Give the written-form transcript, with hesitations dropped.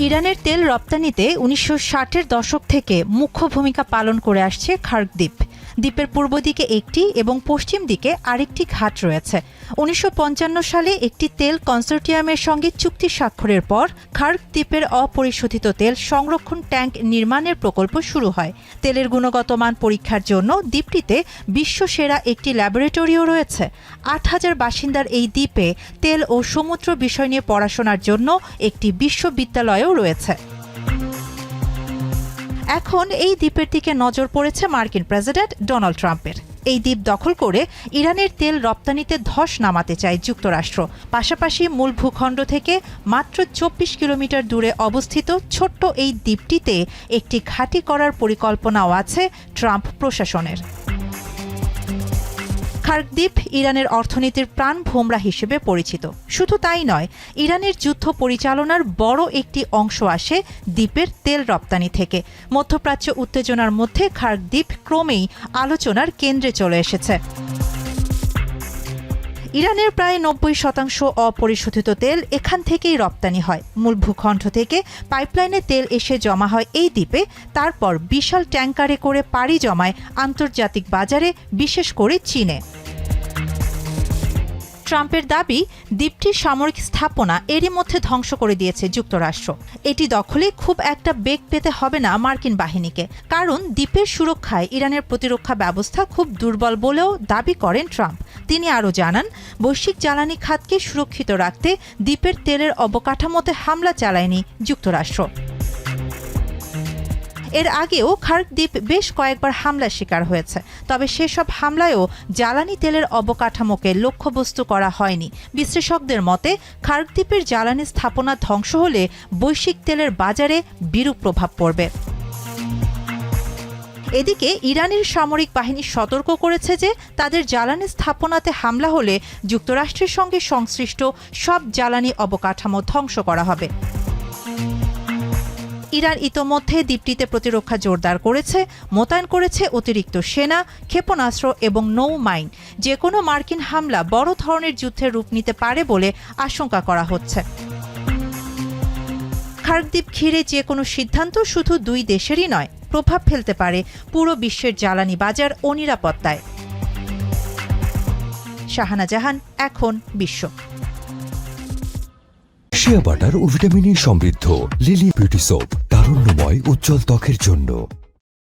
ইরানের তেল রপ্তানিতে ১৯৬০-এর দশক থেকে মুখ্য ভূমিকা পালন করে আসছে খার্ক দ্বীপ। দ্বীপের পূর্ব দিকে একটি এবং পশ্চিম দিকে আরেকটি ঘাট রয়েছে। ১৯৫৫ সালে একটি তেল কনসোর্টিয়ামের সঙ্গে চুক্তি স্বাক্ষরের পর খার্ক দ্বীপের অপরিশোধিত তেল সংরক্ষণ ট্যাঙ্ক নির্মাণের প্রকল্প শুরু হয়। তেলের গুণগত মান পরীক্ষার জন্য দ্বীপটিতে বিশ্বসেরা একটি ল্যাবরেটরিও রয়েছে। ৮,০০০ বাসিন্দার এই দ্বীপে তেল ও সমুদ্র বিষয় নিয়ে পড়াশোনার জন্য একটি বিশ্ববিদ্যালয়ও রয়েছে। এখন এই দ্বীপের দিকে নজর পড়েছে মার্কিন প্রেসিডেন্ট ডোনাল্ড ট্রাম্পের। এই দ্বীপ দখল করে ইরানের তেল রপ্তানিতে ধস নামাতে চায় যুক্তরাষ্ট্র। পাশাপাশি মূল ভূখণ্ড থেকে মাত্র ২৪ কিলোমিটার দূরে অবস্থিত ছোট্ট এই দ্বীপটিতে একটি ঘাঁটি করার পরিকল্পনাও আছে ট্রাম্প প্রশাসনের। খার্ক দ্বীপ ইরানের অর্থনীতির প্রাণভোমরা হিসেবে পরিচিত। শুধু তাই নয়, ইরানের যুদ্ধ পরিচালনার বড় একটি অংশ আসে দ্বীপের তেল রপ্তানি থেকে। মধ্যপ্রাচ্য উত্তেজনার মধ্যে খার্ক দ্বীপ ক্রমেই আলোচনার কেন্দ্রে চলে এসেছে। ইরানের প্রায় ৯০% অপরিশোধিত তেল এখান থেকেই রপ্তানি হয়। মূল ভূখণ্ড থেকে পাইপলাইনে তেল এসে জমা হয় এই দ্বীপে, তারপর বিশাল ট্যাঙ্কারে করে পাড়ি জমায় আন্তর্জাতিক বাজারে, বিশেষ করে চীনে। ট্রাম্পের দাবি, দ্বীপটির সামরিক স্থাপনা এরই মধ্যে ধ্বংস করে দিয়েছে যুক্তরাষ্ট্র। এটি দখলে খুব একটা বেগ পেতে হবে না মার্কিন বাহিনীকে, কারণ দ্বীপের সুরক্ষায় ইরানের প্রতিরক্ষা ব্যবস্থা খুব দুর্বল বলেও দাবি করেন ট্রাম্প। তিনি আরও জানান, বৈশ্বিক জ্বালানি খাতকে সুরক্ষিত রাখতে দ্বীপের তেলের অবকাঠামোতে হামলা চালায়নি যুক্তরাষ্ট্র। এর আগেও খার্ক দ্বীপ বেশ কয়েকবার হামলার শিকার হয়েছে, তবে সেসব হামলায়ও জ্বালানি তেলের অবকাঠামোকে লক্ষ্যবস্তু করা হয়নি। বিশ্লেষকদের মতে, খার্ক দ্বীপের জ্বালানি স্থাপনা ধ্বংস হলে বৈশ্বিক তেলের বাজারে বিরূপ প্রভাব পড়বে। এদিকে ইরানের সামরিক বাহিনী সতর্ক করেছে যে তাদের জ্বালানি স্থাপনাতে হামলা হলে যুক্তরাষ্ট্রের সঙ্গে সংশ্লিষ্ট সব জ্বালানি অবকাঠামো ধ্বংস করা হবে। ইরান ইতোমধ্যে দ্বীপটিতে প্রতিরক্ষা জোরদার করেছে, মোতায়েন করেছে অতিরিক্ত সেনা, ক্ষেপণাস্ত্র এবং নৌ মাইন। যে কোনো মার্কিন হামলা বড় ধরনের যুদ্ধের রূপ নিতে পারে বলে আশঙ্কা করা হচ্ছে। খার্ক দ্বীপ ঘিরে যে কোনো সিদ্ধান্ত শুধু দুই দেশেরই নয়, প্রভাব ফেলতে পারে পুরো বিশ্বের জ্বালানি বাজার ও নিরাপত্তায়। শাহানা জাহান, এখন বিশ্ব। শিয়া বাটার ও ভিটামিন ই সমৃদ্ধ লিলি বিউটি সোপ, তারুণ্যময় উজ্জ্বল ত্বকের জন্য।